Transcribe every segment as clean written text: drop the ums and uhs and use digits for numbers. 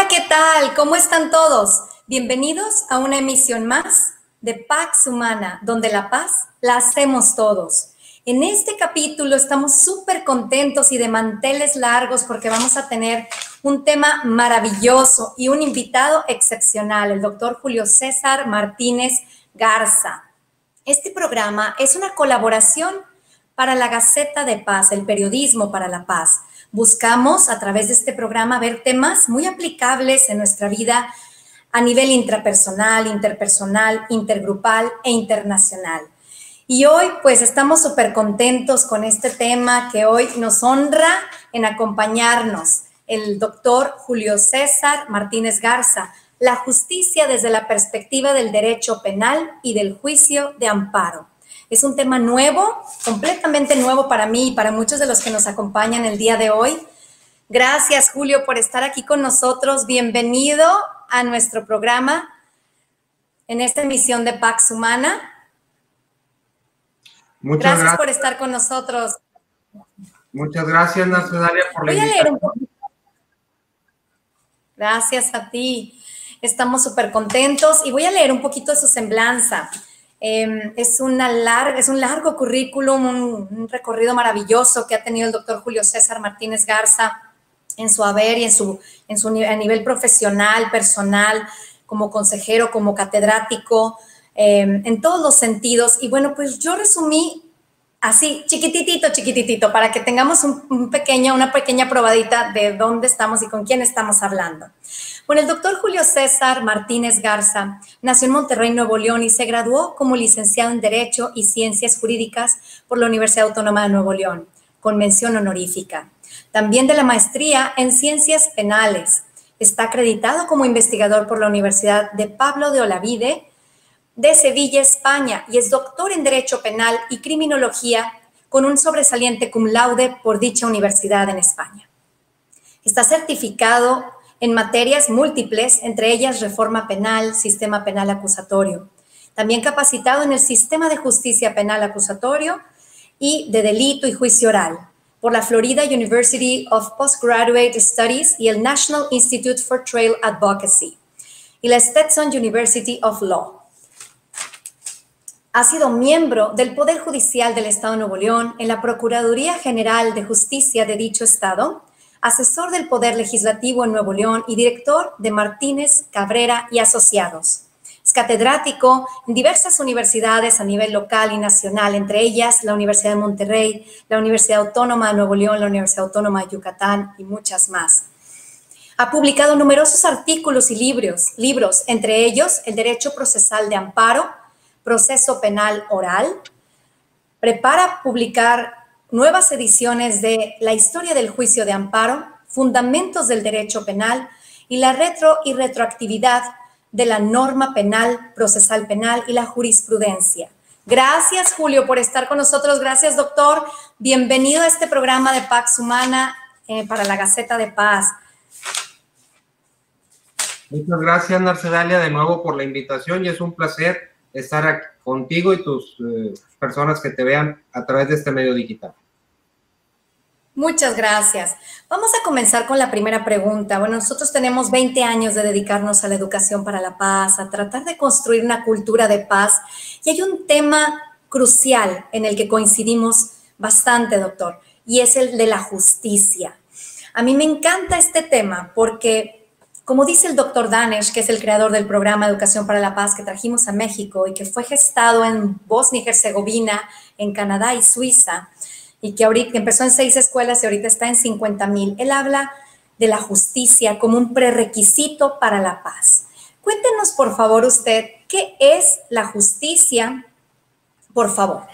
Hola, ¿qué tal? ¿Cómo están todos? Bienvenidos a una emisión más de Pax Humana, donde la paz la hacemos todos. En este capítulo estamos súper contentos y de manteles largos porque vamos a tener un tema maravilloso y un invitado excepcional, el doctor Julio César Martínez Garza. Este programa es una colaboración para la Gaceta de Paz, el periodismo para la paz. Buscamos a través de este programa ver temas muy aplicables en nuestra vida a nivel intrapersonal, interpersonal, intergrupal e internacional. Y hoy pues estamos súper contentos con este tema que hoy nos honra en acompañarnos, el doctor Julio César Martínez Garza, la justicia desde la perspectiva del derecho penal y del juicio de amparo. Es un tema nuevo, completamente nuevo para mí y para muchos de los que nos acompañan el día de hoy. Gracias, Julio, por estar aquí con nosotros. Bienvenido a nuestro programa en esta emisión de Pax Humana. Muchas gracias por estar con nosotros. Muchas gracias, Narcedalia, por la invitación. Voy a leer un poquito. Gracias a ti. Estamos súper contentos y voy a leer un poquito de su semblanza. Es un largo currículum, un recorrido maravilloso que ha tenido el doctor Julio César Martínez Garza en su haber y a nivel profesional, personal, como consejero, como catedrático, en todos los sentidos. Y bueno, pues yo resumí así, chiquititito, para que tengamos una pequeña probadita de dónde estamos y con quién estamos hablando. Bueno, el doctor Julio César Martínez Garza nació en Monterrey, Nuevo León, y se graduó como licenciado en Derecho y Ciencias Jurídicas por la Universidad Autónoma de Nuevo León, con mención honorífica. También de la maestría en Ciencias Penales. Está acreditado como investigador por la Universidad de Pablo de Olavide, de Sevilla, España, y es doctor en Derecho Penal y Criminología con un sobresaliente cum laude por dicha universidad en España. Está certificado en materias múltiples, entre ellas reforma penal, sistema penal acusatorio. También capacitado en el sistema de justicia penal acusatorio y de delito y juicio oral por la Florida University of Postgraduate Studies y el National Institute for Trial Advocacy y la Stetson University of Law. Ha sido miembro del Poder Judicial del Estado de Nuevo León en la Procuraduría General de Justicia de dicho estado, asesor del Poder Legislativo en Nuevo León y director de Martínez, Cabrera y Asociados. Es catedrático en diversas universidades a nivel local y nacional, entre ellas la Universidad de Monterrey, la Universidad Autónoma de Nuevo León, la Universidad Autónoma de Yucatán y muchas más. Ha publicado numerosos artículos y libros, entre ellos El Derecho Procesal de Amparo, Proceso Penal Oral. Prepara publicar nuevas ediciones de La Historia del Juicio de Amparo, Fundamentos del Derecho Penal y la retroactividad de la norma penal, procesal penal y la jurisprudencia. Gracias, Julio, por estar con nosotros. Gracias, doctor. Bienvenido a este programa de Pax Humana para la Gaceta de Paz. Muchas gracias, Narcedalia, de nuevo por la invitación y es un placer estar aquí contigo y tus personas que te vean a través de este medio digital. Muchas gracias. Vamos a comenzar con la primera pregunta. Bueno, nosotros tenemos 20 años de dedicarnos a la educación para la paz, a tratar de construir una cultura de paz. Y hay un tema crucial en el que coincidimos bastante, doctor, y es el de la justicia. A mí me encanta este tema porque, como dice el doctor Danesh, que es el creador del programa Educación para la Paz que trajimos a México y que fue gestado en Bosnia y Herzegovina, en Canadá y Suiza, y que ahorita empezó en 6 escuelas y ahorita está en 50,000. Él habla de la justicia como un prerequisito para la paz. Cuéntenos, por favor, usted, ¿qué es la justicia? Por favor.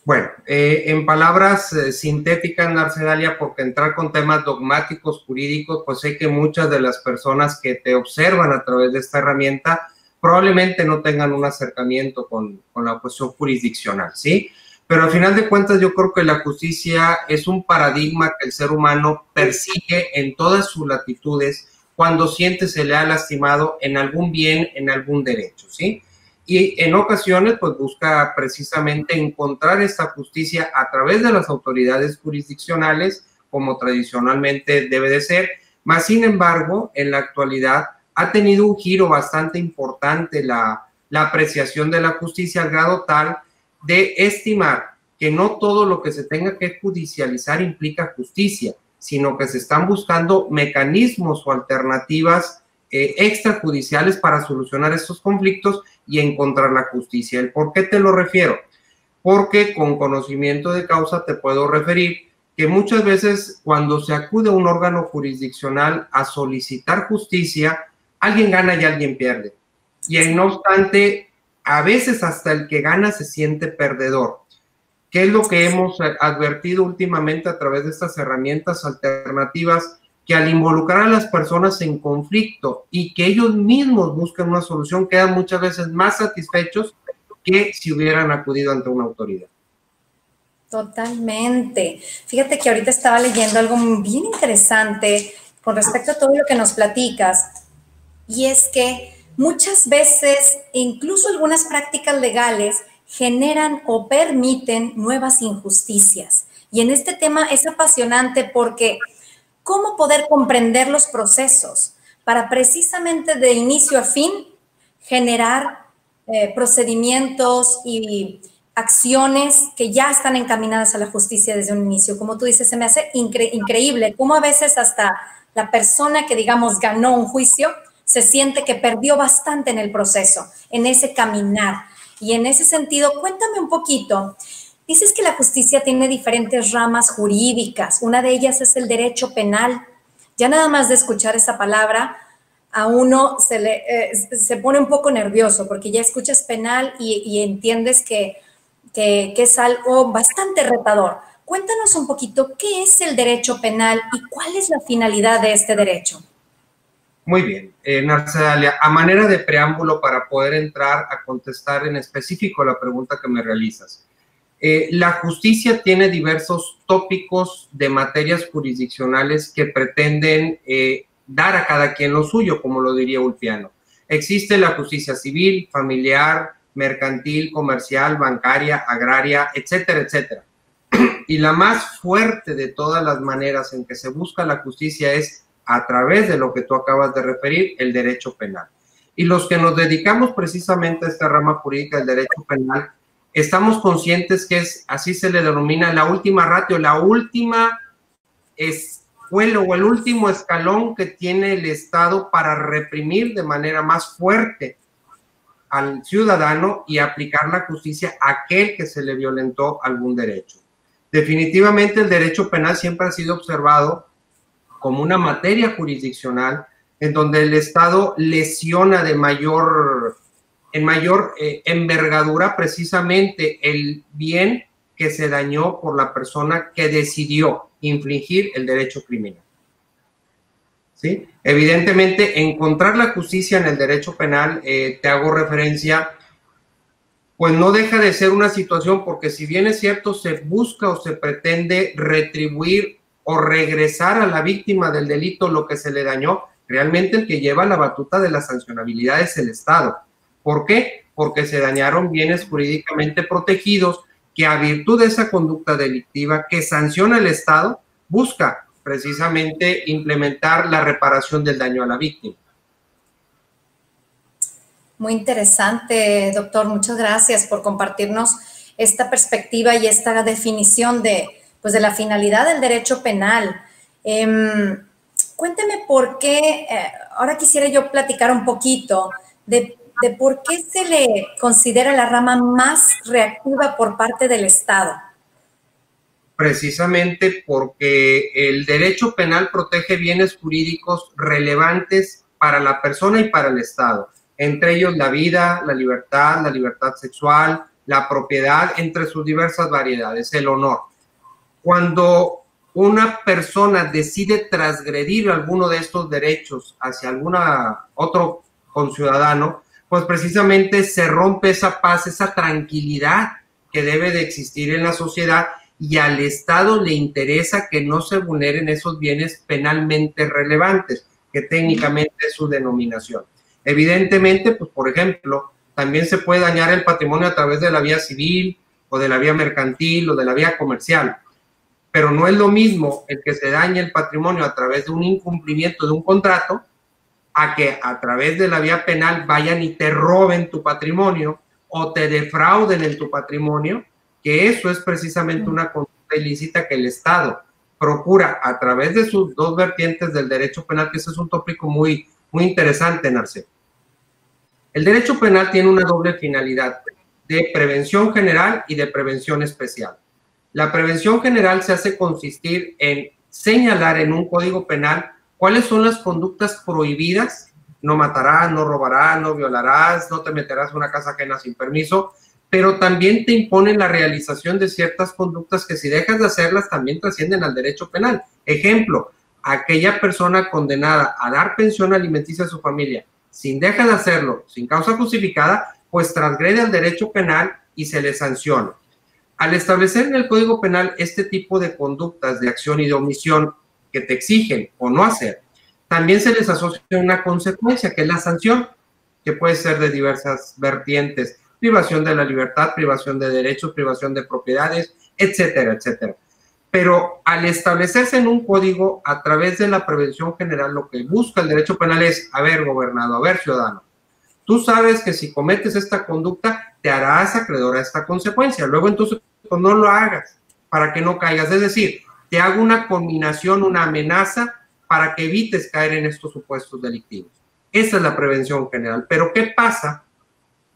Bueno, en palabras sintéticas, Narcedalia, porque entrar con temas dogmáticos, jurídicos, pues sé que muchas de las personas que te observan a través de esta herramienta probablemente no tengan un acercamiento con la cuestión jurisdiccional, ¿sí? Pero al final de cuentas yo creo que la justicia es un paradigma que el ser humano persigue en todas sus latitudes cuando siente se le ha lastimado en algún bien, en algún derecho, ¿sí? Y en ocasiones pues busca precisamente encontrar esta justicia a través de las autoridades jurisdiccionales, como tradicionalmente debe de ser, Mas, sin embargo, en la actualidad ha tenido un giro bastante importante la apreciación de la justicia, al grado tal de estimar que no todo lo que se tenga que judicializar implica justicia, sino que se están buscando mecanismos o alternativas extrajudiciales para solucionar estos conflictos y encontrar la justicia. ¿El por qué te lo refiero? Porque con conocimiento de causa te puedo referir que muchas veces cuando se acude a un órgano jurisdiccional a solicitar justicia, alguien gana y alguien pierde. Y no obstante, a veces hasta el que gana se siente perdedor. ¿Qué es lo que hemos advertido últimamente a través de estas herramientas alternativas? Que al involucrar a las personas en conflicto y que ellos mismos busquen una solución, quedan muchas veces más satisfechos que si hubieran acudido ante una autoridad. Totalmente. Fíjate que ahorita estaba leyendo algo bien interesante con respecto a todo lo que nos platicas, y es que muchas veces, incluso algunas prácticas legales, generan o permiten nuevas injusticias. Y en este tema es apasionante porque ¿cómo poder comprender los procesos para precisamente de inicio a fin generar procedimientos y acciones que ya están encaminadas a la justicia desde un inicio? Como tú dices, se me hace increíble cómo a veces hasta la persona que, digamos, ganó un juicio se siente que perdió bastante en el proceso, en ese caminar. Y en ese sentido, cuéntame un poquito. Dices que la justicia tiene diferentes ramas jurídicas. Una de ellas es el derecho penal. Ya nada más de escuchar esa palabra, a uno se pone un poco nervioso porque ya escuchas penal y entiendes que es algo bastante retador. Cuéntanos un poquito qué es el derecho penal y cuál es la finalidad de este derecho. Muy bien, Narcedalia, a manera de preámbulo para poder entrar a contestar en específico la pregunta que me realizas. La justicia tiene diversos tópicos de materias jurisdiccionales que pretenden dar a cada quien lo suyo, como lo diría Ulpiano. Existe la justicia civil, familiar, mercantil, comercial, bancaria, agraria, etcétera, etcétera. Y la más fuerte de todas las maneras en que se busca la justicia es a través de lo que tú acabas de referir, el derecho penal. Y los que nos dedicamos precisamente a esta rama jurídica del derecho penal, estamos conscientes que es, así se le denomina, la última ratio, la última escuela o el último escalón que tiene el Estado para reprimir de manera más fuerte al ciudadano y aplicar la justicia a aquel que se le violentó algún derecho. Definitivamente el derecho penal siempre ha sido observado como una materia jurisdiccional en donde el Estado lesiona en mayor envergadura precisamente el bien que se dañó por la persona que decidió infringir el derecho criminal. ¿Sí? Evidentemente, encontrar la justicia en el derecho penal, te hago referencia, pues no deja de ser una situación porque si bien es cierto, se busca o se pretende retribuir o regresar a la víctima del delito lo que se le dañó, realmente el que lleva la batuta de la sancionabilidad es el Estado. ¿Por qué? Porque se dañaron bienes jurídicamente protegidos que a virtud de esa conducta delictiva que sanciona el Estado, busca precisamente implementar la reparación del daño a la víctima. Muy interesante, doctor. Muchas gracias por compartirnos esta perspectiva y esta definición de la finalidad del derecho penal. Cuénteme por qué, ahora quisiera yo platicar un poquito de por qué se le considera la rama más reactiva por parte del Estado. Precisamente porque el derecho penal protege bienes jurídicos relevantes para la persona y para el Estado, entre ellos la vida, la libertad sexual, la propiedad, entre sus diversas variedades, el honor. Cuando una persona decide transgredir alguno de estos derechos hacia otro conciudadano, pues precisamente se rompe esa paz, esa tranquilidad que debe de existir en la sociedad y al Estado le interesa que no se vulneren esos bienes penalmente relevantes, que técnicamente es su denominación. Evidentemente, pues por ejemplo, también se puede dañar el patrimonio a través de la vía civil o de la vía mercantil o de la vía comercial. pero no es lo mismo el que se dañe el patrimonio a través de un incumplimiento de un contrato a que a través de la vía penal vayan y te roben tu patrimonio o te defrauden en tu patrimonio, que eso es precisamente una conducta ilícita que el Estado procura a través de sus dos vertientes del derecho penal, que ese es un tópico muy interesante, Narcés. El derecho penal tiene una doble finalidad de prevención general y de prevención especial. La prevención general se hace consistir en señalar en un código penal cuáles son las conductas prohibidas. No matarás, no robarás, no violarás, no te meterás en una casa ajena sin permiso, pero también te imponen la realización de ciertas conductas que si dejas de hacerlas también trascienden al derecho penal. Ejemplo, aquella persona condenada a dar pensión alimenticia a su familia, sin dejar de hacerlo, sin causa justificada, pues transgrede al derecho penal y se le sanciona. Al establecer en el Código Penal este tipo de conductas de acción y de omisión que te exigen o no hacer, también se les asocia una consecuencia, que es la sanción, que puede ser de diversas vertientes: privación de la libertad, privación de derechos, privación de propiedades, etcétera, etcétera. Pero al establecerse en un código a través de la prevención general, lo que busca el derecho penal es: a ver, gobernado, a ver, ciudadano, tú sabes que si cometes esta conducta te harás acreedor a esta consecuencia, luego entonces pues no lo hagas para que no caigas. Es decir, te hago una conminación, una amenaza para que evites caer en estos supuestos delictivos. Esa es la prevención general. Pero ¿qué pasa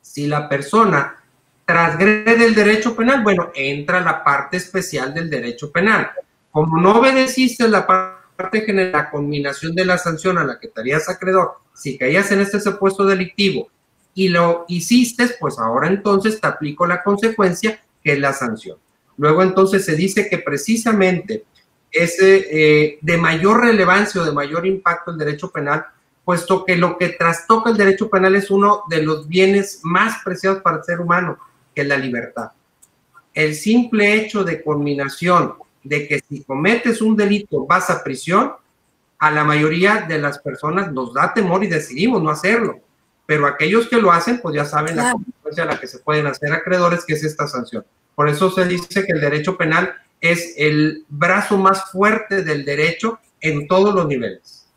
si la persona transgrede el derecho penal? Bueno, entra la parte especial del derecho penal. Como no obedeciste la parte general, la conminación de la sanción a la que te harías acreedor, si caías en este supuesto delictivo y lo hiciste, pues ahora entonces te aplico la consecuencia, que es la sanción. Luego entonces se dice que precisamente es de mayor relevancia o de mayor impacto el derecho penal, puesto que lo que trastoca el derecho penal es uno de los bienes más preciados para el ser humano, que es la libertad. El simple hecho de conminación, de que si cometes un delito vas a prisión, a la mayoría de las personas nos da temor y decidimos no hacerlo. Pero aquellos que lo hacen, pues ya saben la consecuencia a la que se pueden hacer acreedores, que es esta sanción. Por eso se dice que el derecho penal es el brazo más fuerte del derecho en todos los niveles.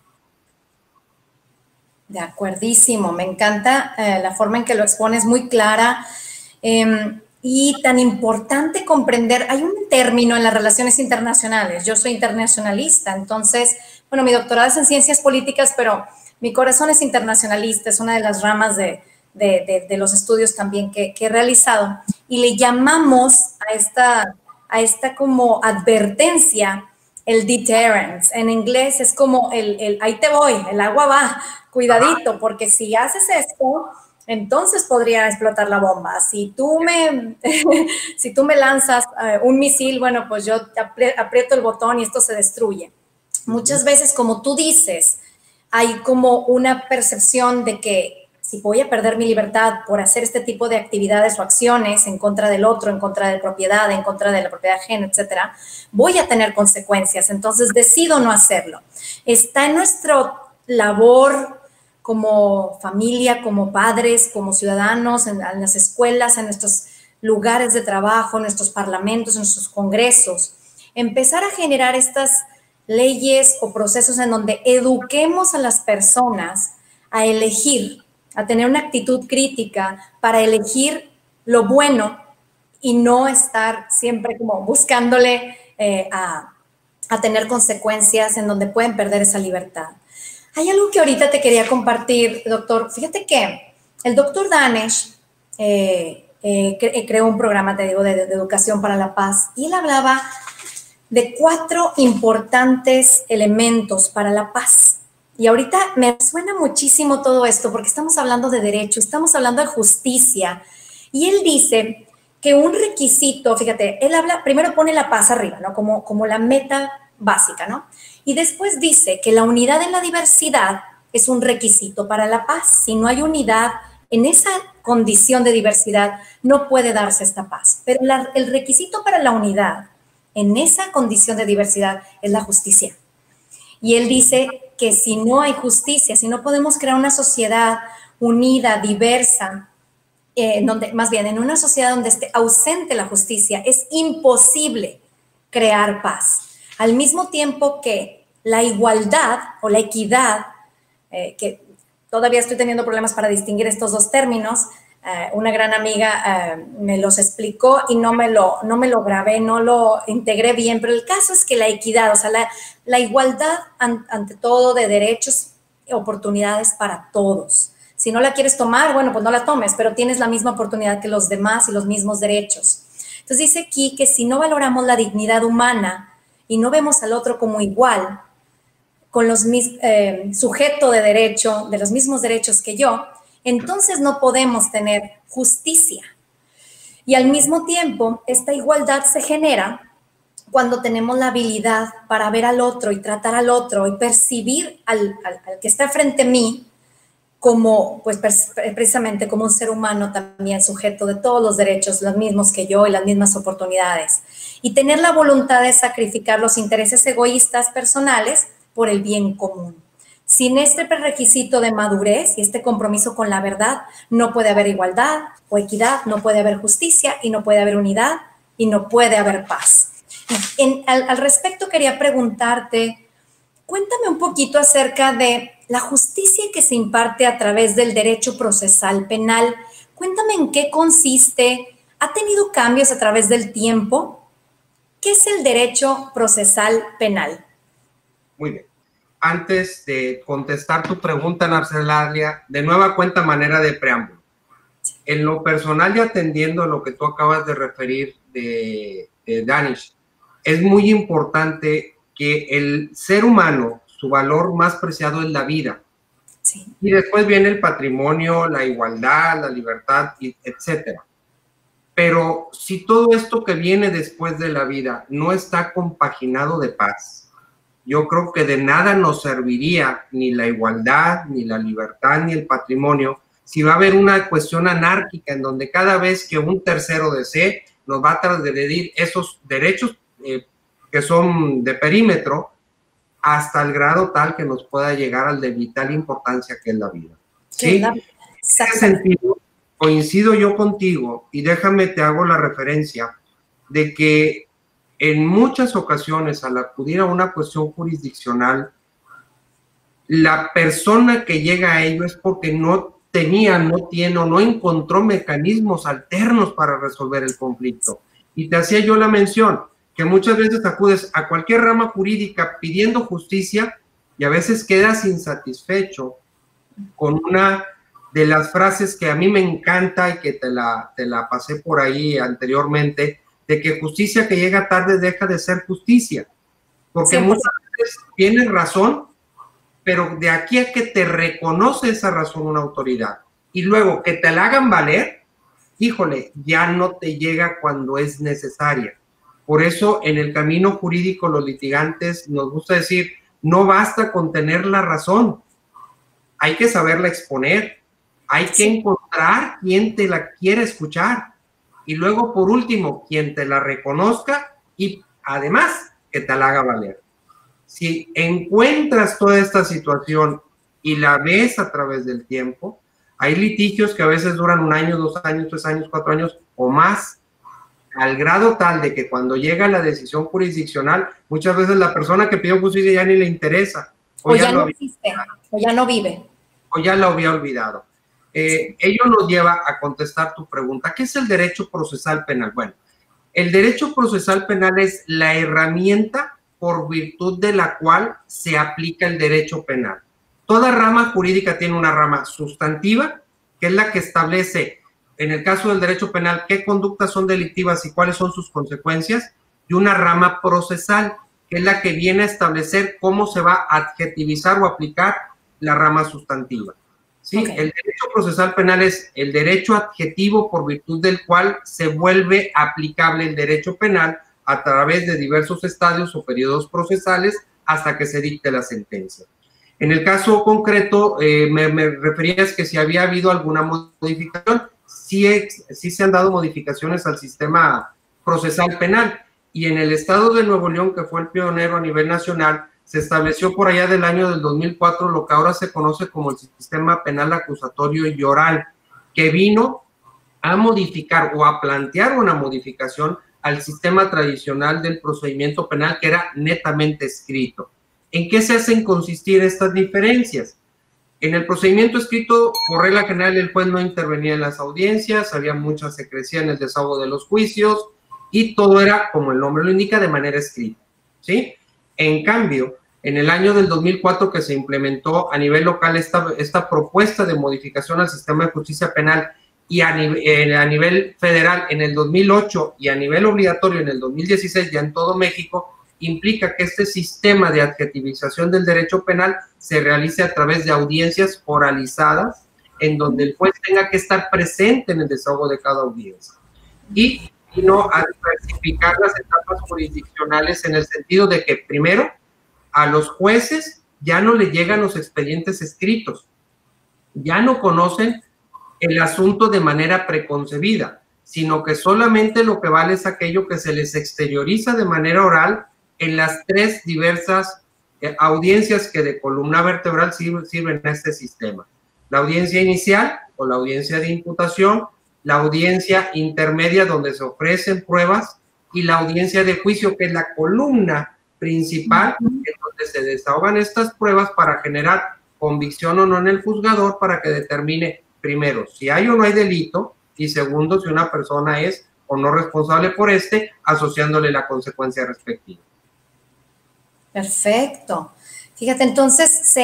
De acuerdísimo, me encanta la forma en que lo expones, muy clara y tan importante comprender. Hay un término en las relaciones internacionales, yo soy internacionalista, entonces, bueno, mi doctorado es en ciencias políticas, pero mi corazón es internacionalista, es una de las ramas de los estudios también que he realizado, y le llamamos a esta como advertencia el deterrence. En inglés es como el ahí te voy, el agua va, cuidadito, porque si haces esto, entonces podría explotar la bomba. Si tú me lanzas un misil, bueno, pues yo aprieto el botón y esto se destruye. Muchas veces, como tú dices, hay como una percepción de que si voy a perder mi libertad por hacer este tipo de actividades o acciones en contra del otro, en contra de propiedad, en contra de la propiedad ajena, etcétera, voy a tener consecuencias. Entonces decido no hacerlo. Está en nuestra labor como familia, como padres, como ciudadanos, en las escuelas, en nuestros lugares de trabajo, en nuestros parlamentos, en nuestros congresos, empezar a generar estas leyes o procesos en donde eduquemos a las personas a elegir, a tener una actitud crítica para elegir lo bueno y no estar siempre como buscándole a tener consecuencias en donde pueden perder esa libertad. Hay algo que ahorita te quería compartir, doctor. Fíjate que el doctor Danesh creó un programa, te digo, de educación para la paz, y él hablaba de 4 importantes elementos para la paz. Y ahorita me suena muchísimo todo esto porque estamos hablando de derecho, estamos hablando de justicia. Y él dice que un requisito, fíjate, él habla, primero pone la paz arriba, ¿no? Como la meta básica, ¿no? Y después dice que la unidad en la diversidad es un requisito para la paz. Si no hay unidad en esa condición de diversidad, no puede darse esta paz. Pero el requisito para la unidad en esa condición de diversidad es la justicia. Y él dice que si no hay justicia, si no podemos crear una sociedad unida, diversa, donde, más bien en una sociedad donde esté ausente la justicia, es imposible crear paz. Al mismo tiempo que la igualdad o la equidad, que todavía estoy teniendo problemas para distinguir estos dos términos, una gran amiga me los explicó y no me lo grabé, no lo integré bien, pero el caso es que la equidad, o sea, la igualdad ante todo de derechos y oportunidades para todos. Si no la quieres tomar, bueno, pues no la tomes, pero tienes la misma oportunidad que los demás y los mismos derechos. Entonces dice aquí que si no valoramos la dignidad humana y no vemos al otro como igual, con los sujeto de derecho, de los mismos derechos que yo, entonces no podemos tener justicia. Y al mismo tiempo, esta igualdad se genera cuando tenemos la habilidad para ver al otro y tratar al otro y percibir al que está frente a mí como, pues precisamente como un ser humano también sujeto de todos los derechos, los mismos que yo y las mismas oportunidades. Y tener la voluntad de sacrificar los intereses egoístas personales por el bien común. Sin este prerequisito de madurez y este compromiso con la verdad, no puede haber igualdad o equidad, no puede haber justicia y no puede haber unidad y no puede haber paz. Al respecto quería preguntarte, cuéntame un poquito acerca de la justicia que se imparte a través del derecho procesal penal. Cuéntame en qué consiste, ¿ha tenido cambios a través del tiempo? ¿Qué es el derecho procesal penal? Muy bien. Antes de contestar tu pregunta, Narcedalia, de nueva cuenta manera de preámbulo. En lo personal y atendiendo a lo que tú acabas de referir de Danish, es muy importante que el ser humano, su valor más preciado es la vida. Sí. Y después viene el patrimonio, la igualdad, la libertad, etc. Pero si todo esto que viene después de la vida no está compaginado de paz, yo creo que de nada nos serviría ni la igualdad, ni la libertad, ni el patrimonio, si va a haber una cuestión anárquica en donde cada vez que un tercero desee, nos va a transgredir esos derechos que son de perímetro hasta el grado tal que nos pueda llegar al de vital importancia que es la vida. ¿Sí? En ese sentido, coincido yo contigo y déjame te hago la referencia de que en muchas ocasiones, al acudir a una cuestión jurisdiccional, la persona que llega a ello es porque no tenía, no tiene o no encontró mecanismos alternos para resolver el conflicto. Y te hacía yo la mención que muchas veces acudes a cualquier rama jurídica pidiendo justicia y a veces quedas insatisfecho con una de las frases que a mí me encanta y que te la pasé por ahí anteriormente, de que justicia que llega tarde deja de ser justicia, porque muchas veces tienes razón, pero de aquí a que te reconoce esa razón una autoridad y luego que te la hagan valer, híjole, ya no te llega cuando es necesaria. Por eso en el camino jurídico los litigantes nos gusta decir, no basta con tener la razón, hay que saberla exponer, hay que encontrar quien te la quiera escuchar. Y luego, por último, quien te la reconozca y además que te la haga valer. Si encuentras toda esta situación y la ves a través del tiempo, hay litigios que a veces duran 1 año, 2 años, 3 años, 4 años o más, al grado tal de que cuando llega la decisión jurisdiccional, muchas veces la persona que pidió justicia ya ni le interesa. O ya no existe, o ya no vive. O ya la había olvidado. Ello nos lleva a contestar tu pregunta. ¿Qué es el derecho procesal penal? Bueno, el derecho procesal penal es la herramienta por virtud de la cual se aplica el derecho penal. Toda rama jurídica tiene una rama sustantiva, que es la que establece, en el caso del derecho penal, qué conductas son delictivas y cuáles son sus consecuencias, y una rama procesal, que es la que viene a establecer cómo se va a adjetivizar o aplicar la rama sustantiva. ¿Sí? Okay. El derecho procesal penal es el derecho adjetivo por virtud del cual se vuelve aplicable el derecho penal a través de diversos estadios o periodos procesales hasta que se dicte la sentencia. En el caso concreto, me referías que si había habido alguna modificación, sí se han dado modificaciones al sistema procesal penal y en el estado de Nuevo León, que fue el pionero a nivel nacional, se estableció por allá del año del 2004 lo que ahora se conoce como el sistema penal acusatorio y oral, que vino a modificar o a plantear una modificación al sistema tradicional del procedimiento penal, que era netamente escrito. ¿En qué se hacen consistir estas diferencias? En el procedimiento escrito, por regla general, el juez no intervenía en las audiencias, había mucha secrecía en el desahogo de los juicios y todo era, como el nombre lo indica, de manera escrita, ¿sí? En cambio, en el año del 2004 que se implementó a nivel local esta propuesta de modificación al sistema de justicia penal y a nivel federal en el 2008 y a nivel obligatorio en el 2016 ya en todo México, implica que este sistema de adjetivización del derecho penal se realice a través de audiencias oralizadas, en donde el juez tenga que estar presente en el desahogo de cada audiencia. Y no a diversificar las etapas jurisdiccionales en el sentido de que, primero, a los jueces ya no le llegan los expedientes escritos, ya no conocen el asunto de manera preconcebida, sino que solamente lo que vale es aquello que se les exterioriza de manera oral en las tres diversas audiencias que de columna vertebral sirven a este sistema. La audiencia inicial o la audiencia de imputación, la audiencia intermedia donde se ofrecen pruebas y la audiencia de juicio, que es la columna principal en donde se desahogan estas pruebas para generar convicción o no en el juzgador para que determine, primero, si hay o no hay delito y segundo, si una persona es o no responsable por asociándole la consecuencia respectiva. Perfecto. Fíjate, entonces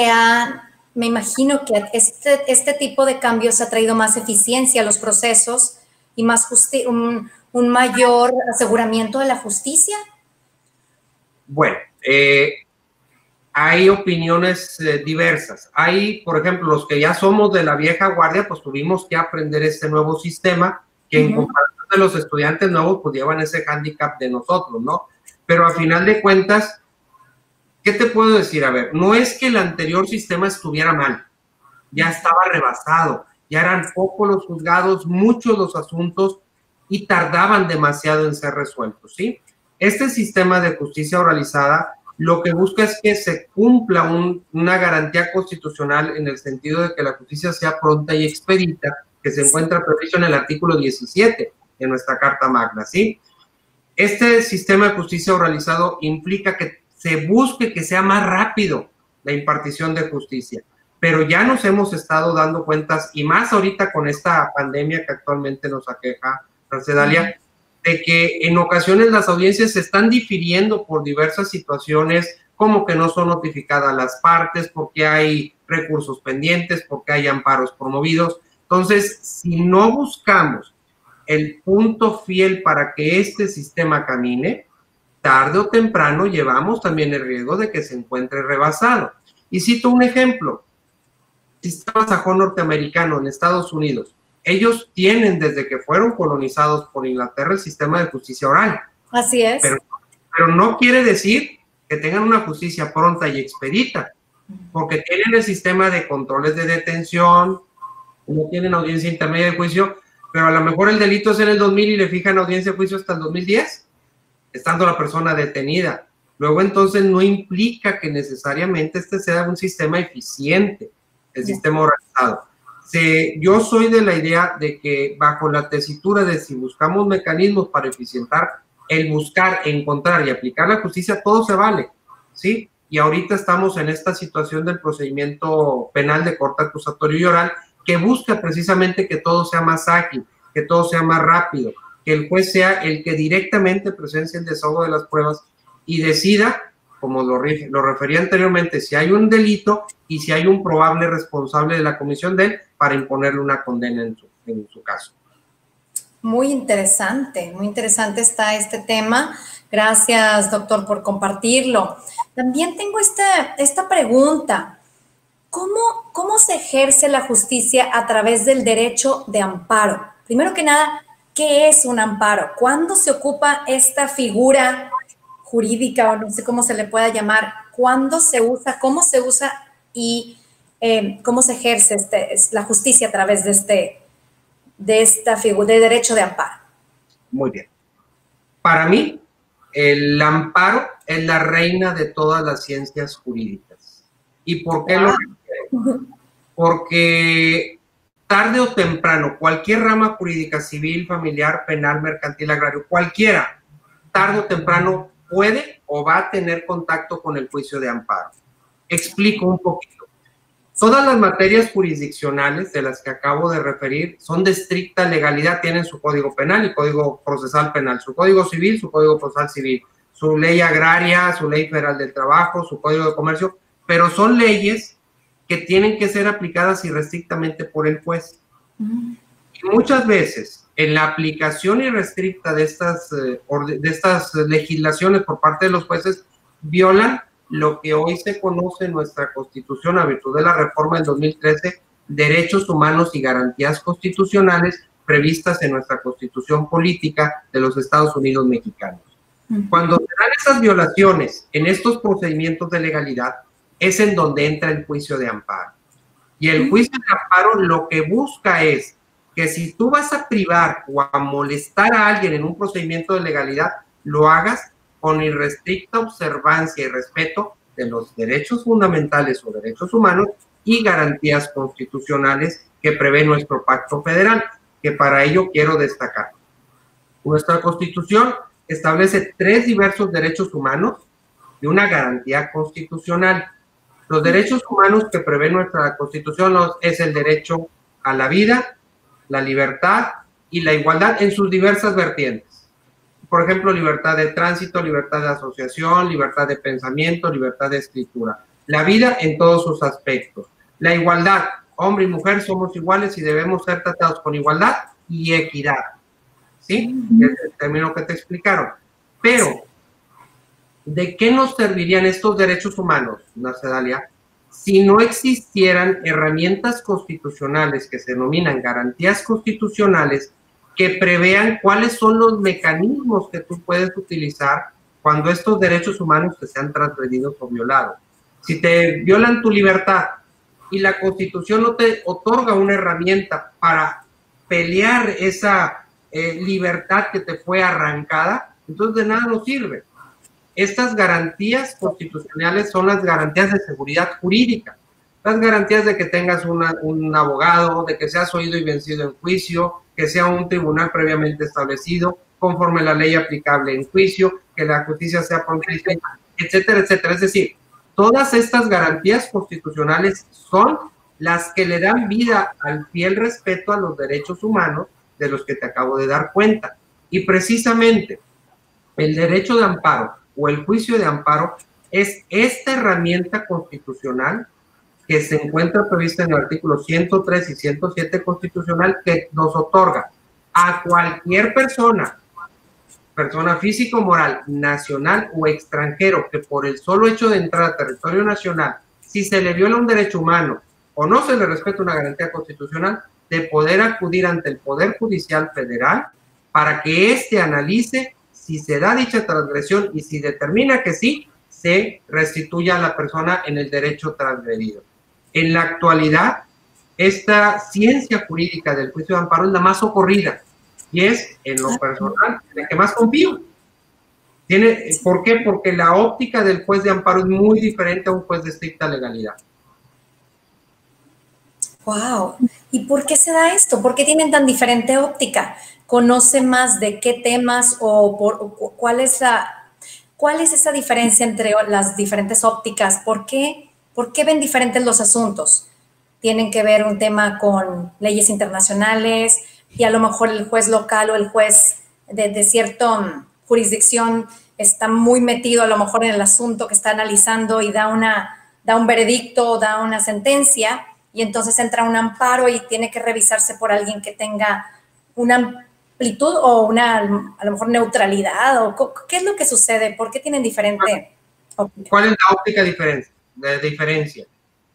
me imagino que este tipo de cambios ha traído más eficiencia a los procesos y más un mayor aseguramiento de la justicia. Bueno, hay opiniones diversas. Hay, por ejemplo, los que ya somos de la vieja guardia, pues tuvimos que aprender este nuevo sistema que en comparación de los estudiantes nuevos, pues llevan ese hándicap de nosotros, ¿no? Pero a final de cuentas, ¿qué te puedo decir? A ver, no es que el anterior sistema estuviera mal, ya estaba rebasado, ya eran pocos los juzgados, muchos los asuntos y tardaban demasiado en ser resueltos, ¿sí? Este sistema de justicia oralizada lo que busca es que se cumpla una garantía constitucional en el sentido de que la justicia sea pronta y expedita, que se encuentra previsto en el artículo 17 de nuestra Carta Magna, ¿sí? Este sistema de justicia oralizado implica que se busque que sea más rápido la impartición de justicia, pero ya nos hemos estado dando cuentas, y más ahorita con esta pandemia que actualmente nos aqueja, Dalia, de que en ocasiones las audiencias se están difiriendo por diversas situaciones, como que no son notificadas las partes, porque hay recursos pendientes, porque hay amparos promovidos. Entonces, si no buscamos el punto fiel para que este sistema camine, tarde o temprano llevamos también el riesgo de que se encuentre rebasado. Y cito un ejemplo, el sistema sajón norteamericano en Estados Unidos. Ellos tienen desde que fueron colonizados por Inglaterra el sistema de justicia oral. Así es. Pero no quiere decir que tengan una justicia pronta y expedita, porque tienen el sistema de controles de detención, no tienen audiencia intermedia de juicio, pero a lo mejor el delito es en el 2000 y le fijan audiencia de juicio hasta el 2010, estando la persona detenida. Luego entonces no implica que necesariamente este sea un sistema eficiente, el sistema organizado. Yo soy de la idea de que bajo la tesitura de si buscamos mecanismos para eficientar, el buscar, encontrar y aplicar la justicia, todo se vale, ¿sí? Y ahorita estamos en esta situación del procedimiento penal de corte acusatorio y oral que busca precisamente que todo sea más ágil, que todo sea más rápido, que el juez sea el que directamente presencie el desahogo de las pruebas y decida, como lo refería anteriormente, si hay un delito y si hay un probable responsable de la comisión de él para imponerle una condena en su caso. Muy interesante está este tema. Gracias, doctor, por compartirlo. También tengo esta pregunta. ¿Cómo se ejerce la justicia a través del derecho de amparo? Primero que nada, ¿qué es un amparo? ¿Cuándo se ocupa esta figura jurídica o no sé cómo se le pueda llamar? ¿Cuándo se usa? ¿Cómo se usa? Y cómo se ejerce la justicia a través de esta figura de derecho de amparo. Muy bien. Para mí, el amparo es la reina de todas las ciencias jurídicas. ¿Y por qué lo refiero? Porque tarde o temprano, cualquier rama jurídica, civil, familiar, penal, mercantil, agrario, cualquiera, tarde o temprano puede o va a tener contacto con el juicio de amparo. Explico un poquito. Todas las materias jurisdiccionales de las que acabo de referir son de estricta legalidad, tienen su código penal y código procesal penal, su código civil, su código procesal civil, su ley agraria, su ley federal del trabajo, su código de comercio, pero son leyes que tienen que ser aplicadas irrestrictamente por el juez. Y muchas veces, en la aplicación irrestricta de estas legislaciones por parte de los jueces, violan lo que hoy se conoce en nuestra Constitución, a virtud de la reforma del 2013, derechos humanos y garantías constitucionales previstas en nuestra Constitución política de los Estados Unidos mexicanos. Cuando se dan esas violaciones en estos procedimientos de legalidad, es en donde entra el juicio de amparo. Y el juicio de amparo lo que busca es que si tú vas a privar o a molestar a alguien en un procedimiento de legalidad, lo hagas con irrestricta observancia y respeto de los derechos fundamentales o derechos humanos y garantías constitucionales que prevé nuestro pacto federal, que para ello quiero destacar. Nuestra Constitución establece 3 diversos derechos humanos y una garantía constitucional. Los derechos humanos que prevé nuestra Constitución es el derecho a la vida, la libertad y la igualdad en sus diversas vertientes. Por ejemplo, libertad de tránsito, libertad de asociación, libertad de pensamiento, libertad de escritura. La vida en todos sus aspectos. La igualdad, hombre y mujer somos iguales y debemos ser tratados con igualdad y equidad. ¿Sí? Es el término que te explicaron. Pero, ¿de qué nos servirían estos derechos humanos, Narcedalia, si no existieran herramientas constitucionales que se denominan garantías constitucionales que prevean cuáles son los mecanismos que tú puedes utilizar cuando estos derechos humanos te sean transgredidos o violados? Si te violan tu libertad y la Constitución no te otorga una herramienta para pelear esa libertad que te fue arrancada, entonces de nada nos sirve. Estas garantías constitucionales son las garantías de seguridad jurídica, las garantías de que tengas un abogado, de que seas oído y vencido en juicio, que sea un tribunal previamente establecido, conforme a la ley aplicable en juicio, que la justicia sea pronta, etcétera, etcétera. Es decir, todas estas garantías constitucionales son las que le dan vida al fiel respeto a los derechos humanos de los que te acabo de dar cuenta. Y precisamente el derecho de amparo o el juicio de amparo es esta herramienta constitucional que se encuentra prevista en el artículo 103 y 107 constitucional, que nos otorga a cualquier persona física o moral, nacional o extranjero, que por el solo hecho de entrar a territorio nacional, si se le viola un derecho humano o no se le respeta una garantía constitucional, de poder acudir ante el Poder Judicial Federal para que éste analice si se da dicha transgresión y si determina que sí, se restituya a la persona en el derecho transgredido. En la actualidad, esta ciencia jurídica del juicio de amparo es la más socorrida y es, en lo personal, la que más confío. ¿Por qué? Porque la óptica del juez de amparo es muy diferente a un juez de estricta legalidad. Wow. ¿Y por qué se da esto? ¿Por qué tienen tan diferente óptica? ¿Conoce más de qué temas o cuál es esa diferencia entre las diferentes ópticas? ¿Por qué ven diferentes los asuntos? ¿Tienen que ver un tema con leyes internacionales y a lo mejor el juez local o el juez de cierta jurisdicción está muy metido a lo mejor en el asunto que está analizando y da un veredicto, da una sentencia y entonces entra un amparo y tiene que revisarse por alguien que tenga una amplitud o a lo mejor neutralidad? ¿O qué es lo que sucede? ¿Por qué tienen diferente óptica? ¿Cuál es la óptica de diferencia?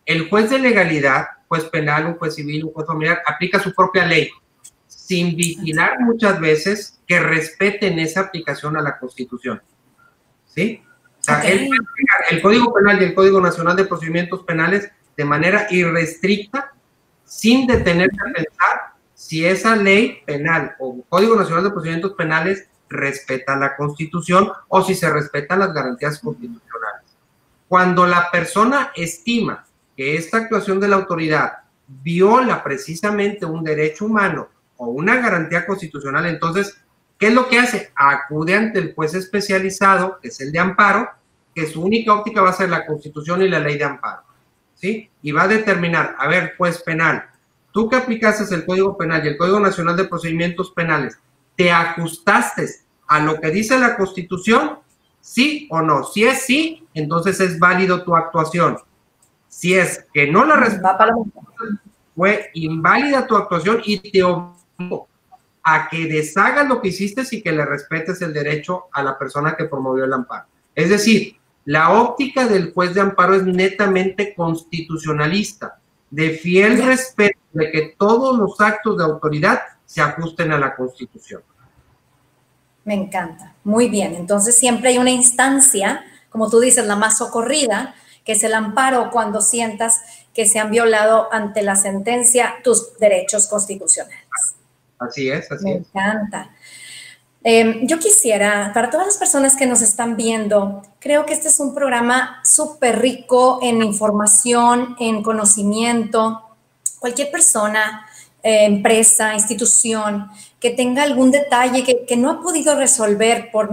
El juez de legalidad, juez penal, un juez civil, un juez familiar, aplica su propia ley, sin vigilar muchas veces que respeten esa aplicación a la Constitución. ¿Sí? O sea, él puede aplicar el Código Penal y el Código Nacional de Procedimientos Penales de manera irrestricta, sin detenerse a pensar si esa ley penal o Código Nacional de Procedimientos Penales respeta la Constitución o si se respetan las garantías constitucionales. Cuando la persona estima que esta actuación de la autoridad viola precisamente un derecho humano o una garantía constitucional, entonces ¿Qué es lo que hace? Acude ante el juez especializado, que es el de amparo, que su única óptica va a ser la Constitución y la ley de amparo, ¿sí? Y va a determinar, a ver, juez penal, tú que aplicaste el Código Penal y el Código Nacional de Procedimientos Penales, ¿te ajustaste a lo que dice la Constitución? ¿Sí o no? Si es sí, entonces es válido tu actuación. Si es que no la respetaste, fue inválida tu actuación y te obligo a que deshagas lo que hiciste y que le respetes el derecho a la persona que promovió el amparo. Es decir, la óptica del juez de amparo es netamente constitucionalista, de fiel respeto de que todos los actos de autoridad se ajusten a la Constitución. Me encanta, muy bien. Entonces siempre hay una instancia, como tú dices, la más socorrida, que es el amparo cuando sientas que se han violado ante la sentencia tus derechos constitucionales. Así es, así es. Me encanta. Yo quisiera, para todas las personas que nos están viendo, creo que este es un programa súper rico en información, en conocimiento. Cualquier persona, empresa, institución, que tenga algún detalle que no ha podido resolver por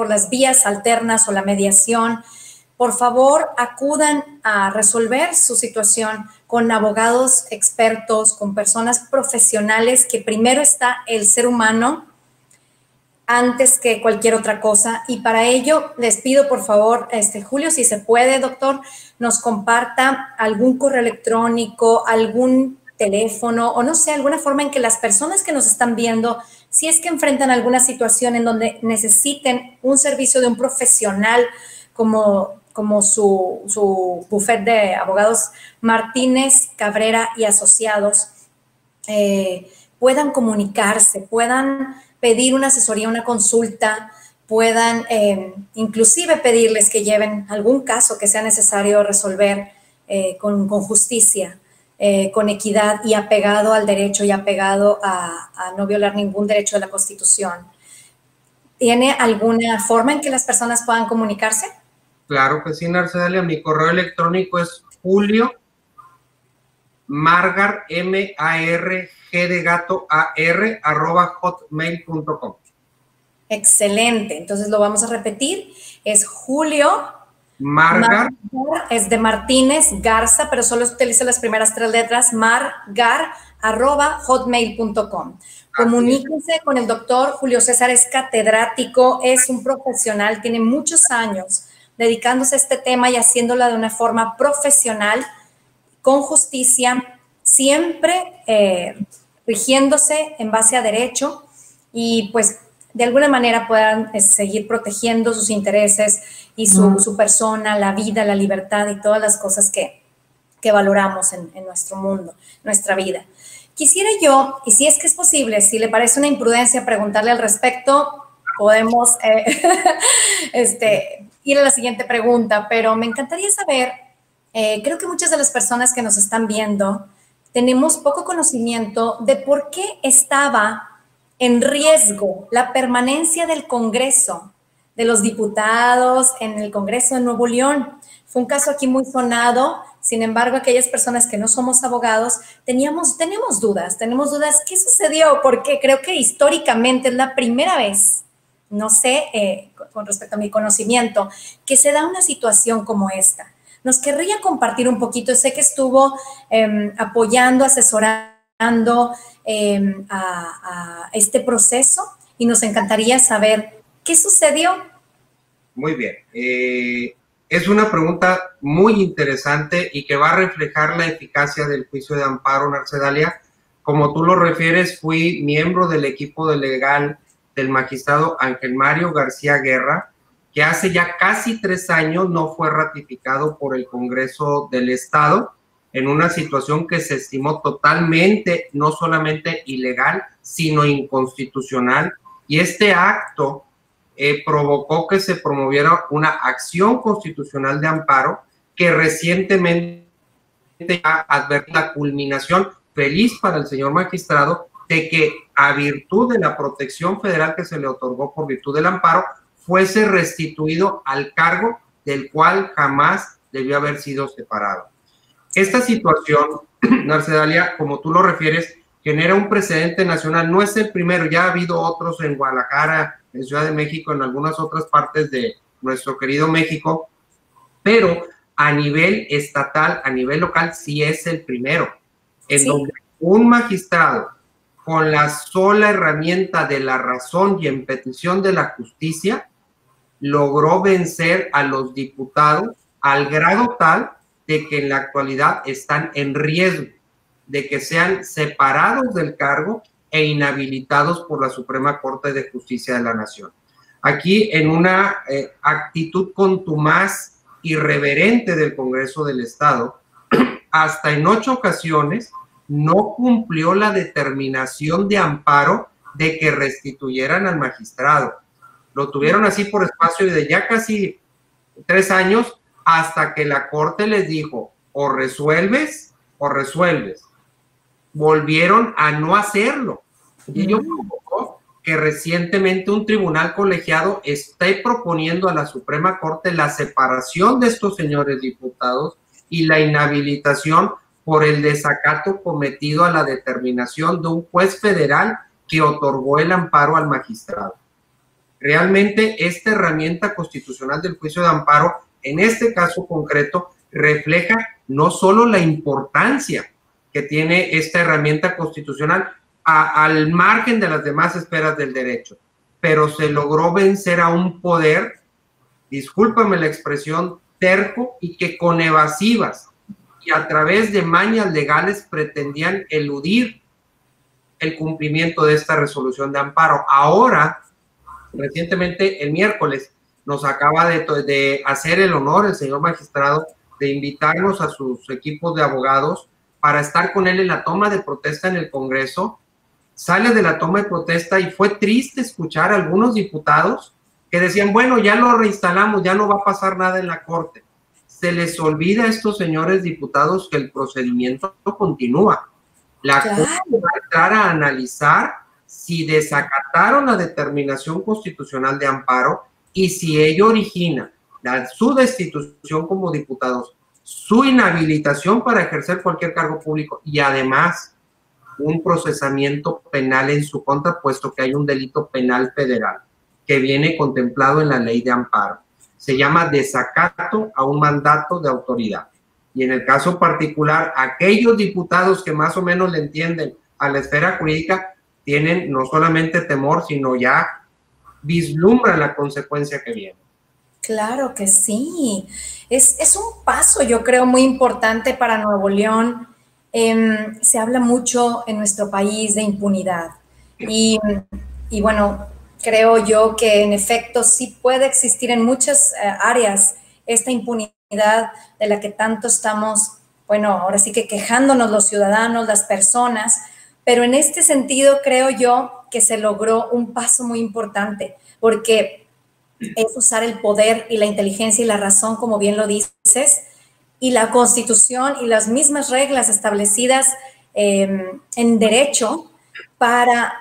las vías alternas o la mediación, por favor, acudan a resolver su situación con abogados expertos, con personas profesionales, que primero está el ser humano antes que cualquier otra cosa. Y para ello les pido, por favor, Julio, si se puede, doctor, nos comparta algún correo electrónico, algún teléfono o no sé, alguna forma en que las personas que nos están viendo, si es que enfrentan alguna situación en donde necesiten un servicio de un profesional como su bufete de abogados Martínez, Cabrera y Asociados, puedan comunicarse, puedan pedir una asesoría, una consulta, puedan inclusive pedirles que lleven algún caso que sea necesario resolver con justicia, con equidad y apegado al derecho y apegado a no violar ningún derecho de la Constitución. ¿Tiene alguna forma en que las personas puedan comunicarse? Claro que sí, Narcedalia. Mi correo electrónico es Julio Margar, MARG de gato AR, @hotmail.com. Excelente. Entonces lo vamos a repetir. Es Julio Margar. Es de Martínez Garza, pero solo utiliza las primeras 3 letras, margar@hotmail.com. Comuníquense con el doctor Julio César, es catedrático, es un profesional, tiene muchos años dedicándose a este tema y haciéndola de una forma profesional, con justicia, siempre rigiéndose en base a derecho y pues de alguna manera puedan seguir protegiendo sus intereses y su persona, la vida, la libertad y todas las cosas que valoramos en nuestro mundo, nuestra vida. Quisiera yo, y si es que es posible, si le parece una imprudencia preguntarle al respecto, podemos ir a la siguiente pregunta, pero me encantaría saber, creo que muchas de las personas que nos están viendo tenemos poco conocimiento de por qué estaba en riesgo la permanencia del Congreso, de los diputados en el Congreso de Nuevo León. Fue un caso aquí muy sonado, sin embargo, aquellas personas que no somos abogados tenemos dudas, ¿qué sucedió? Porque creo que históricamente es la primera vez, no sé, con respecto a mi conocimiento, que se da una situación como esta. Nos querría compartir un poquito, sé que estuvo apoyando, asesorando a este proceso y nos encantaría saber qué sucedió. Muy bien. Es una pregunta muy interesante y que va a reflejar la eficacia del juicio de amparo, Narcedalia. Como tú lo refieres, fui miembro del equipo de legal del magistrado Ángel Mario García Guerra, que hace ya casi 3 años no fue ratificado por el Congreso del Estado en una situación que se estimó totalmente, no solamente ilegal, sino inconstitucional. Y este acto provocó que se promoviera una acción constitucional de amparo que recientemente advirtió la culminación, feliz para el señor magistrado, de que a virtud de la protección federal que se le otorgó por virtud del amparo, fuese restituido al cargo del cual jamás debió haber sido separado. Esta situación, Narcedalia, como tú lo refieres, genera un precedente nacional. No es el primero, ya ha habido otros en Guadalajara, en Ciudad de México, en algunas otras partes de nuestro querido México, pero a nivel estatal, a nivel local, sí es el primero, en donde un magistrado, con la sola herramienta de la razón y en petición de la justicia, logró vencer a los diputados al grado tal de que en la actualidad están en riesgo de que sean separados del cargo e inhabilitados por la Suprema Corte de Justicia de la Nación. Aquí, en una actitud contumaz, irreverente del Congreso del Estado, hasta en 8 ocasiones no cumplió la determinación de amparo de que restituyeran al magistrado. Lo tuvieron así por espacio de ya casi 3 años, hasta que la Corte les dijo, o resuelves o resuelves. Volvieron a no hacerlo. Y ello provocó que recientemente un tribunal colegiado esté proponiendo a la Suprema Corte la separación de estos señores diputados y la inhabilitación por el desacato cometido a la determinación de un juez federal que otorgó el amparo al magistrado. Realmente esta herramienta constitucional del juicio de amparo, en este caso concreto, refleja no solo la importancia que tiene esta herramienta constitucional al margen de las demás esferas del derecho, pero se logró vencer a un poder, discúlpame la expresión, terco, y que con evasivas y a través de mañas legales pretendían eludir el cumplimiento de esta resolución de amparo. Ahora, recientemente, el miércoles, nos acaba de hacer el honor el señor magistrado de invitarnos a sus equipos de abogados para estar con él en la toma de protesta en el Congreso. Sale de la toma de protesta y fue triste escuchar a algunos diputados que decían, bueno, ya lo reinstalamos, ya no va a pasar nada en la Corte. Se les olvida a estos señores diputados que el procedimiento continúa. La Corte va a entrar a analizar si desacataron la determinación constitucional de amparo y si ello origina su destitución como diputados, su inhabilitación para ejercer cualquier cargo público y además un procesamiento penal en su contra, puesto que hay un delito penal federal que viene contemplado en la ley de amparo. Se llama desacato a un mandato de autoridad. Y en el caso particular, aquellos diputados que más o menos le entienden a la esfera jurídica tienen no solamente temor, sino ya vislumbran la consecuencia que viene. Claro que sí. Es un paso, yo creo, muy importante para Nuevo León. Se habla mucho en nuestro país de impunidad y bueno, creo yo que en efecto sí puede existir en muchas áreas esta impunidad de la que tanto estamos, bueno, ahora sí que quejándonos los ciudadanos, las personas, pero en este sentido creo yo que se logró un paso muy importante, porque es usar el poder y la inteligencia y la razón, como bien lo dices, y la Constitución y las mismas reglas establecidas en derecho para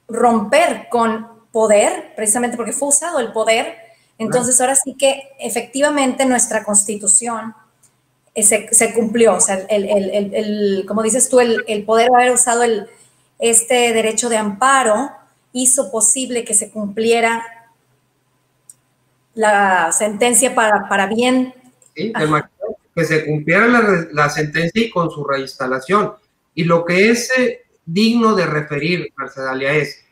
romper con poder, precisamente porque fue usado el poder. Entonces, ahora sí que efectivamente nuestra Constitución se cumplió. O sea, como dices tú, el poder haber usado este derecho de amparo hizo posible que se cumpliera la sentencia para bien. Sí, que se cumpliera la sentencia y con su reinstalación. Y lo que es digno de referir, Mercedalia, es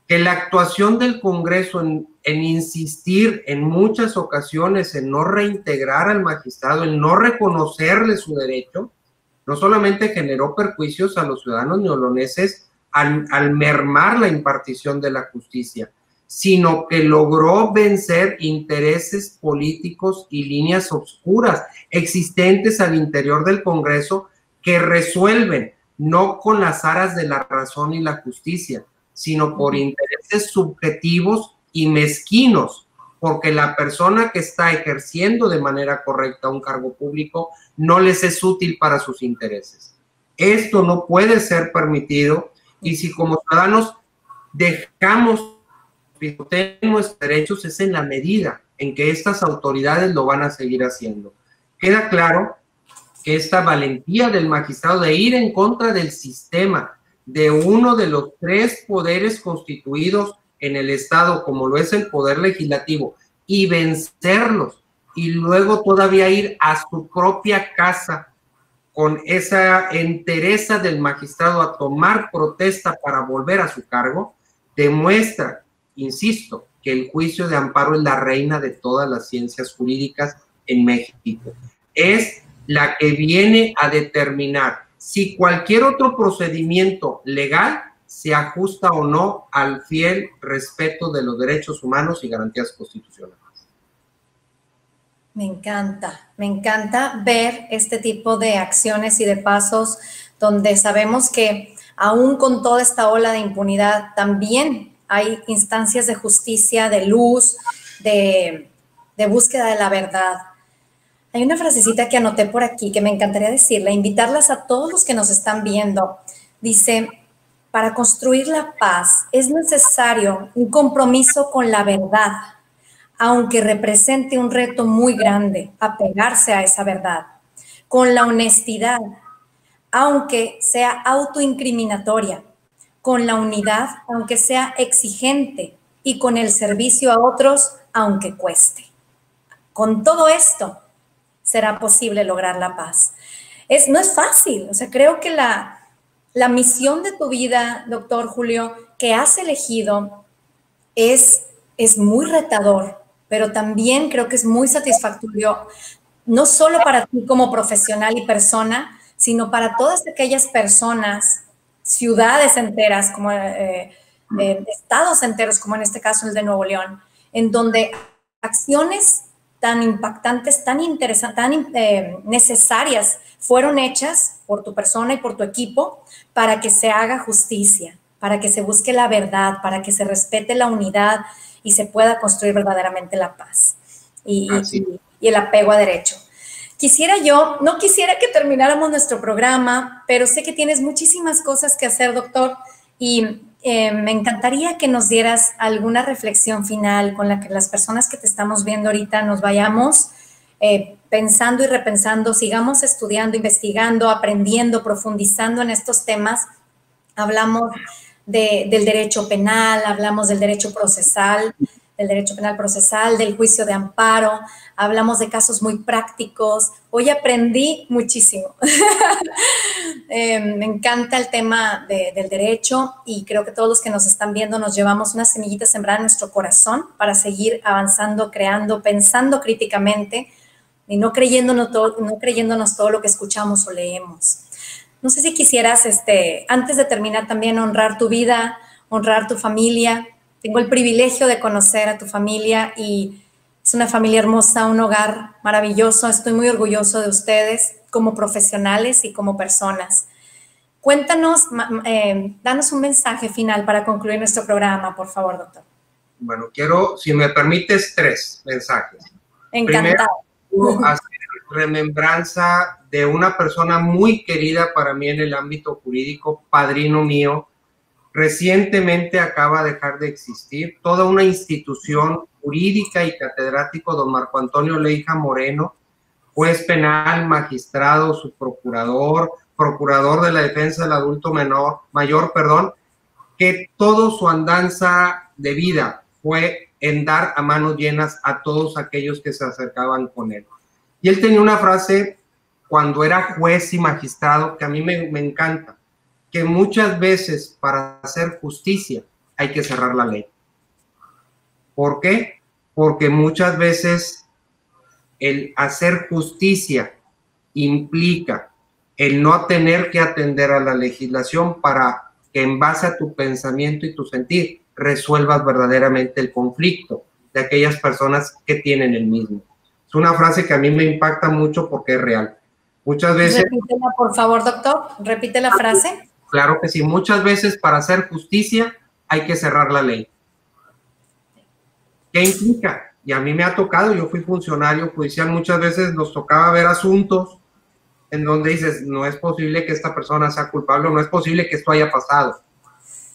que la actuación del Congreso en insistir en muchas ocasiones en no reintegrar al magistrado, en no reconocerle su derecho, no solamente generó perjuicios a los ciudadanos neoloneses al mermar la impartición de la justicia, sino que logró vencer intereses políticos y líneas oscuras existentes al interior del Congreso que resuelven no con las aras de la razón y la justicia, sino por intereses subjetivos y mezquinos, porque la persona que está ejerciendo de manera correcta un cargo público no les es útil para sus intereses. Esto no puede ser permitido, y si como ciudadanos dejamos nuestros derechos, es en la medida en que estas autoridades lo van a seguir haciendo. Queda claro que esta valentía del magistrado de ir en contra del sistema, de uno de los 3 poderes constituidos en el Estado, como lo es el poder legislativo, y vencerlos, y luego todavía ir a su propia casa con esa entereza del magistrado a tomar protesta para volver a su cargo, demuestra, insisto, que el juicio de amparo es la reina de todas las ciencias jurídicas en México. Es la que viene a determinar si cualquier otro procedimiento legal se ajusta o no al fiel respeto de los derechos humanos y garantías constitucionales. Me encanta ver este tipo de acciones y de pasos donde sabemos que aún con toda esta ola de impunidad también hay instancias de justicia, de luz, de búsqueda de la verdad. Hay una frasecita que anoté por aquí que me encantaría decirla, invitarlas a todos los que nos están viendo. Dice, para construir la paz es necesario un compromiso con la verdad, aunque represente un reto muy grande, apegarse a esa verdad, con la honestidad, aunque sea autoincriminatoria, con la unidad, aunque sea exigente, y con el servicio a otros, aunque cueste. Con todo esto, será posible lograr la paz. No es fácil, o sea, creo que la misión de tu vida, doctor Julio, que has elegido es muy retador, pero también creo que es muy satisfactorio, no solo para ti como profesional y persona, sino para todas aquellas personas, ciudades enteras, como estados enteros, como en este caso el de Nuevo León, en donde acciones tan impactantes, tan interesantes, tan necesarias fueron hechas por tu persona y por tu equipo para que se haga justicia, para que se busque la verdad, para que se respete la unidad y se pueda construir verdaderamente la paz y el apego a derecho. No quisiera que termináramos nuestro programa, pero sé que tienes muchísimas cosas que hacer, doctor, y me encantaría que nos dieras alguna reflexión final con la que las personas que te estamos viendo ahorita nos vayamos pensando y repensando, sigamos estudiando, investigando, aprendiendo, profundizando en estos temas. Hablamos del derecho penal, hablamos del derecho procesal, del juicio de amparo, hablamos de casos muy prácticos. Hoy aprendí muchísimo. Me encanta el tema del derecho y creo que todos los que nos están viendo nos llevamos una semillita sembrada en nuestro corazón para seguir avanzando, creando, pensando críticamente y no creyéndonos todo lo que escuchamos o leemos. No sé si quisieras, antes de terminar, también honrar tu vida, honrar tu familia. Tengo el privilegio de conocer a tu familia y es una familia hermosa, un hogar maravilloso. Estoy muy orgulloso de ustedes como profesionales y como personas. Cuéntanos, danos un mensaje final para concluir nuestro programa, por favor, doctor. Bueno, quiero, si me permites, 3 mensajes. Encantado. Primero, hacer remembranza de una persona muy querida para mí en el ámbito jurídico, padrino mío. Recientemente acaba de dejar de existir toda una institución jurídica y catedrático, don Marco Antonio Leija Moreno, juez penal, magistrado, subprocurador, procurador de la defensa del adulto mayor, que toda su andanza de vida fue en dar a manos llenas a todos aquellos que se acercaban con él. Y él tenía una frase cuando era juez y magistrado que a mí me encanta, que muchas veces para hacer justicia hay que cerrar la ley. ¿Por qué? Porque muchas veces el hacer justicia implica el no tener que atender a la legislación para que en base a tu pensamiento y tu sentir resuelvas verdaderamente el conflicto de aquellas personas que tienen el mismo. Es una frase que a mí me impacta mucho porque es real. Muchas veces... Repítela, por favor, doctor. Repite la frase. Claro que sí. Muchas veces para hacer justicia hay que cerrar la ley. ¿Qué implica? Y a mí me ha tocado, yo fui funcionario judicial, muchas veces nos tocaba ver asuntos en donde dices, no es posible que esta persona sea culpable, no es posible que esto haya pasado.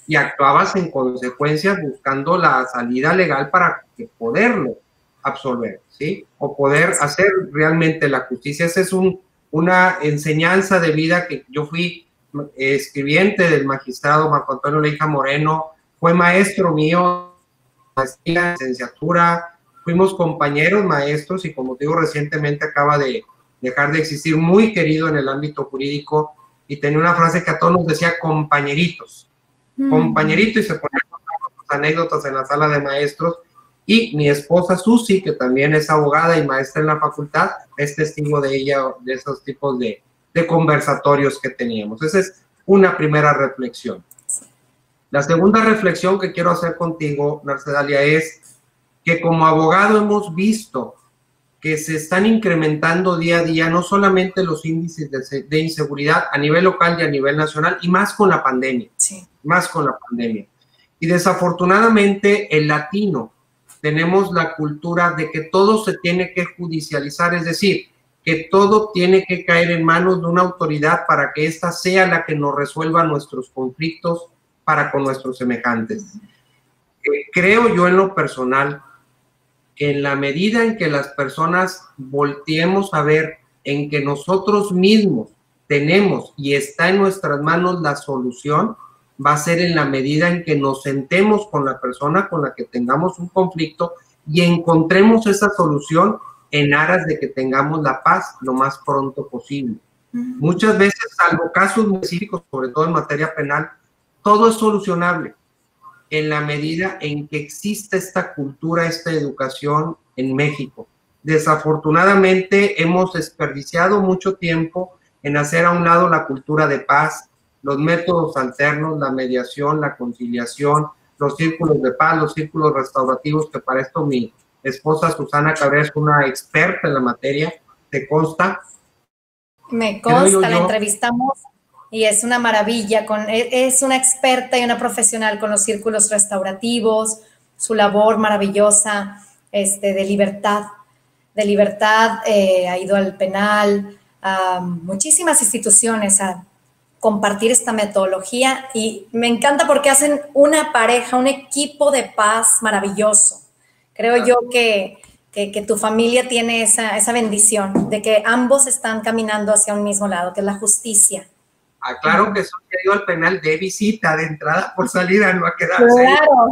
Y actuabas en consecuencia buscando la salida legal para que poderlo absolver, ¿sí? O poder hacer realmente la justicia. Esa es una enseñanza de vida que yo fui escribiente del magistrado Marco Antonio Leija Moreno, fue maestro mío, maestría, licenciatura, fuimos compañeros maestros y como te digo, recientemente acaba de dejar de existir, muy querido en el ámbito jurídico, y tenía una frase que a todos nos decía compañeritos, compañerito, y se ponía sus anécdotas en la sala de maestros. Y mi esposa Susi, que también es abogada y maestra en la facultad, es testigo de ella, de esos tipos de conversatorios que teníamos. Esa es una primera reflexión. La segunda reflexión que quiero hacer contigo, Narcedalia, es que como abogado hemos visto que se están incrementando día a día no solamente los índices de inseguridad a nivel local y a nivel nacional, y más con la pandemia, más con la pandemia. Y desafortunadamente el latino tenemos la cultura de que todo se tiene que judicializar, es decir, que todo tiene que caer en manos de una autoridad para que ésta sea la que nos resuelva nuestros conflictos para con nuestros semejantes. Creo yo en lo personal que en la medida en que las personas volteemos a ver en que nosotros mismos tenemos y está en nuestras manos la solución, va a ser en la medida en que nos sentemos con la persona con la que tengamos un conflicto y encontremos esa solución en aras de que tengamos la paz lo más pronto posible. Muchas veces, salvo casos muy específicos, sobre todo en materia penal, todo es solucionable en la medida en que exista esta cultura, esta educación en México. Desafortunadamente hemos desperdiciado mucho tiempo en hacer a un lado la cultura de paz, los métodos alternos, la mediación, la conciliación, los círculos de paz, los círculos restaurativos, que para esto mi esposa Susana Cabrera es una experta en la materia, ¿te consta? Me consta, la entrevistamos y es una maravilla, es una experta y una profesional con los círculos restaurativos, su labor maravillosa de libertad, ha ido al penal, a muchísimas instituciones a compartir esta metodología y me encanta porque hacen una pareja, un equipo de paz maravilloso. Creo yo que tu familia tiene esa bendición de que ambos están caminando hacia un mismo lado, que es la justicia. Claro que soy ido al penal de visita, de entrada por salida, no a quedarse. Claro.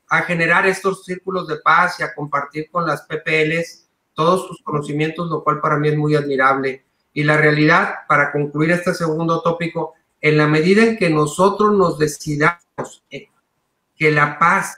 A generar estos círculos de paz y a compartir con las PPLs todos sus conocimientos, lo cual para mí es muy admirable. Y la realidad, para concluir este segundo tópico, en la medida en que nosotros nos decidamos que la paz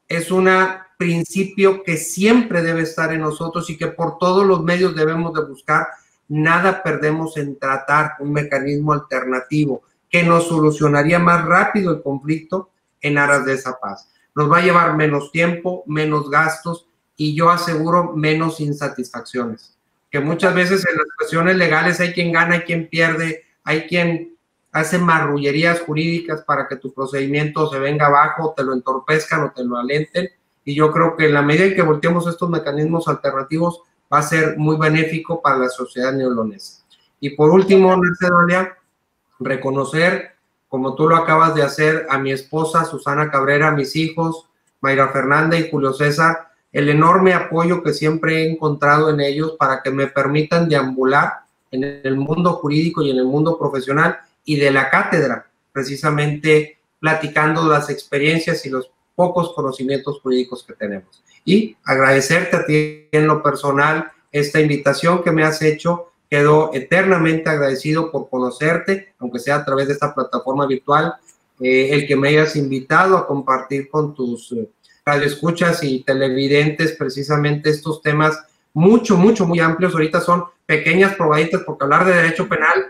es un principio que siempre debe estar en nosotros y que por todos los medios debemos de buscar, nada perdemos en tratar un mecanismo alternativo que nos solucionaría más rápido el conflicto en aras de esa paz. Nos va a llevar menos tiempo, menos gastos y yo aseguro menos insatisfacciones. Que muchas veces en las cuestiones legales hay quien gana, hay quien pierde, hay quien hace marrullerías jurídicas para que tu procedimiento se venga abajo, te lo entorpezcan o te lo alenten. Y yo creo que en la medida en que volteemos estos mecanismos alternativos, va a ser muy benéfico para la sociedad neolonesa. Y por último, Narcedalia, reconocer, como tú lo acabas de hacer, a mi esposa Susana Cabrera, a mis hijos, Mayra Fernanda y Julio César, el enorme apoyo que siempre he encontrado en ellos para que me permitan deambular en el mundo jurídico y en el mundo profesional y de la cátedra, precisamente platicando las experiencias y los pocos conocimientos jurídicos que tenemos. Y agradecerte a ti en lo personal esta invitación que me has hecho. Quedo eternamente agradecido por conocerte, aunque sea a través de esta plataforma virtual, el que me hayas invitado a compartir con tus radioescuchas y televidentes precisamente estos temas muy amplios. Ahorita son pequeñas probaditas porque hablar de derecho penal,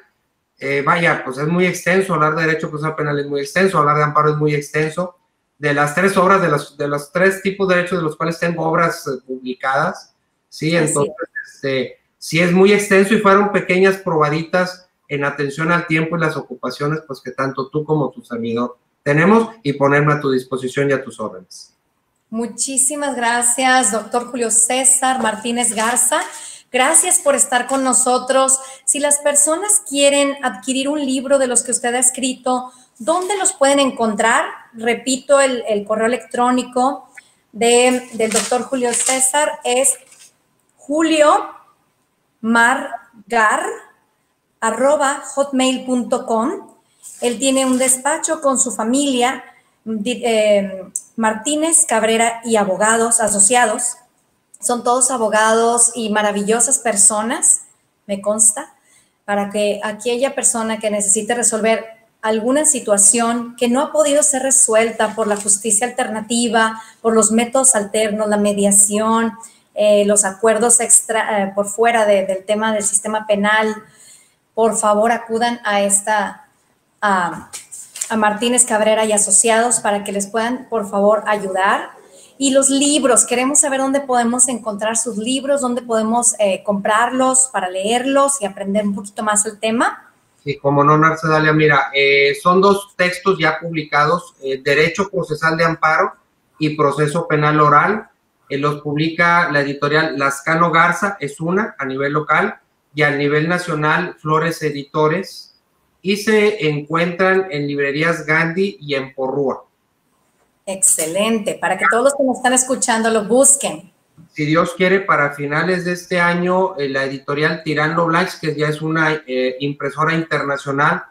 vaya, pues es muy extenso, hablar de derecho procesal penal es muy extenso, hablar de amparo es muy extenso. De las tres obras, de los tres tipos de derechos de los cuales tengo obras publicadas, ¿sí? Entonces, sí es muy extenso y fueron pequeñas probaditas en atención al tiempo y las ocupaciones, pues que tanto tú como tu servidor tenemos y ponerme a tu disposición y a tus órdenes. Muchísimas gracias, doctor Julio César Martínez Garza. Gracias por estar con nosotros. Si las personas quieren adquirir un libro de los que usted ha escrito, ¿dónde los pueden encontrar? Repito, el correo electrónico del doctor Julio César es juliomargar, hotmail.com. Él tiene un despacho con su familia, Martínez Cabrera y abogados asociados. Son todos abogados y maravillosas personas, me consta, para que aquella persona que necesite resolver alguna situación que no ha podido ser resuelta por la justicia alternativa, por los métodos alternos, la mediación, los acuerdos extra por fuera del tema del sistema penal, por favor acudan a Martínez Cabrera y Asociados para que les puedan, por favor, ayudar. Y los libros, queremos saber dónde podemos encontrar sus libros, dónde podemos comprarlos para leerlos y aprender un poquito más el tema. Sí, como no, Narcedalia, mira, son 2 textos ya publicados, Derecho Procesal de Amparo y Proceso Penal Oral. Los publica la editorial Lascano Garza, es una a nivel local, y a nivel nacional Flores Editores, y se encuentran en librerías Gandhi y en Porrúa. Excelente, para que todos los que nos están escuchando lo busquen. Si Dios quiere, para finales de este año, la editorial Tirando Blanche, que ya es una impresora internacional,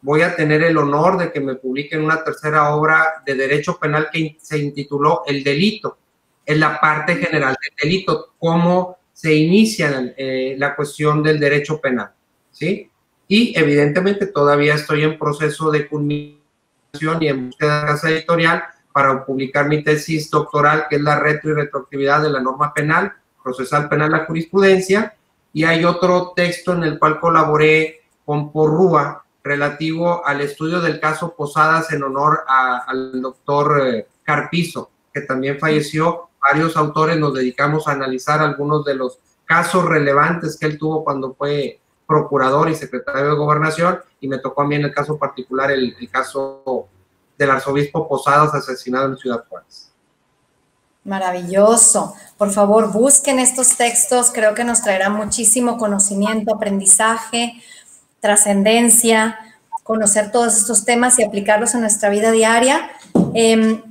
voy a tener el honor de que me publiquen una tercera obra de derecho penal que se intituló El Delito. Es la parte general del delito, cómo se inicia la cuestión del derecho penal, ¿sí? Y evidentemente todavía estoy en proceso de culminación y en búsqueda de casa editorial para publicar mi tesis doctoral, que es la retro y retroactividad de la norma penal, procesal penal, la jurisprudencia, y hay otro texto en el cual colaboré con Porrúa relativo al estudio del caso Posadas en honor al doctor Carpizo, que también falleció. Varios autores nos dedicamos a analizar algunos de los casos relevantes que él tuvo cuando fue procurador y secretario de Gobernación, y me tocó a mí en el caso particular el caso del arzobispo Posadas asesinado en Ciudad Juárez. Maravilloso. Por favor, busquen estos textos, creo que nos traerá muchísimo conocimiento, aprendizaje, trascendencia, conocer todos estos temas y aplicarlos en nuestra vida diaria.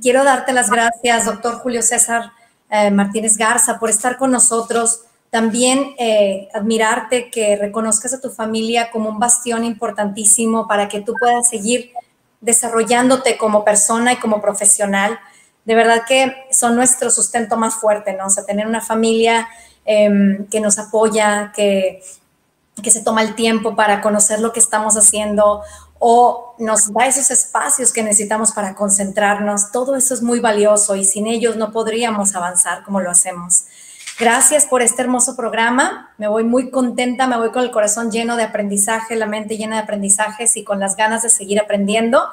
Quiero darte las gracias, doctor Julio César Martínez Garza, por estar con nosotros. También admirarte que reconozcas a tu familia como un bastión importantísimo para que tú puedas seguir desarrollándote como persona y como profesional. De verdad que son nuestro sustento más fuerte, ¿no? O sea, tener una familia que nos apoya, que se toma el tiempo para conocer lo que estamos haciendo o nos da esos espacios que necesitamos para concentrarnos. Todo eso es muy valioso y sin ellos no podríamos avanzar como lo hacemos. Gracias por este hermoso programa. Me voy muy contenta, me voy con el corazón lleno de aprendizaje, la mente llena de aprendizajes y con las ganas de seguir aprendiendo.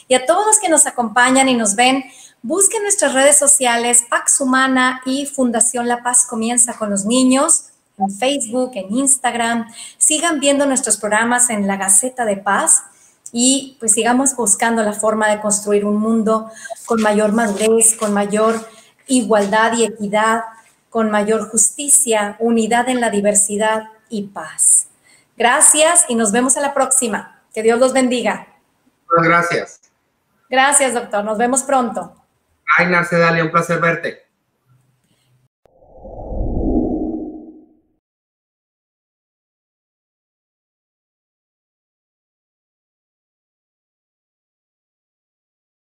Y a todos los que nos acompañan y nos ven, busquen nuestras redes sociales, Pax Humana y Fundación La Paz Comienza con los Niños, en Facebook, en Instagram. Sigan viendo nuestros programas en la Gaceta de Paz y pues sigamos buscando la forma de construir un mundo con mayor madurez, con mayor igualdad y equidad, con mayor justicia, unidad en la diversidad y paz. Gracias y nos vemos a la próxima. Que Dios los bendiga. Muchas gracias. Gracias, doctor. Nos vemos pronto. Ay, Narcedalia, un placer verte.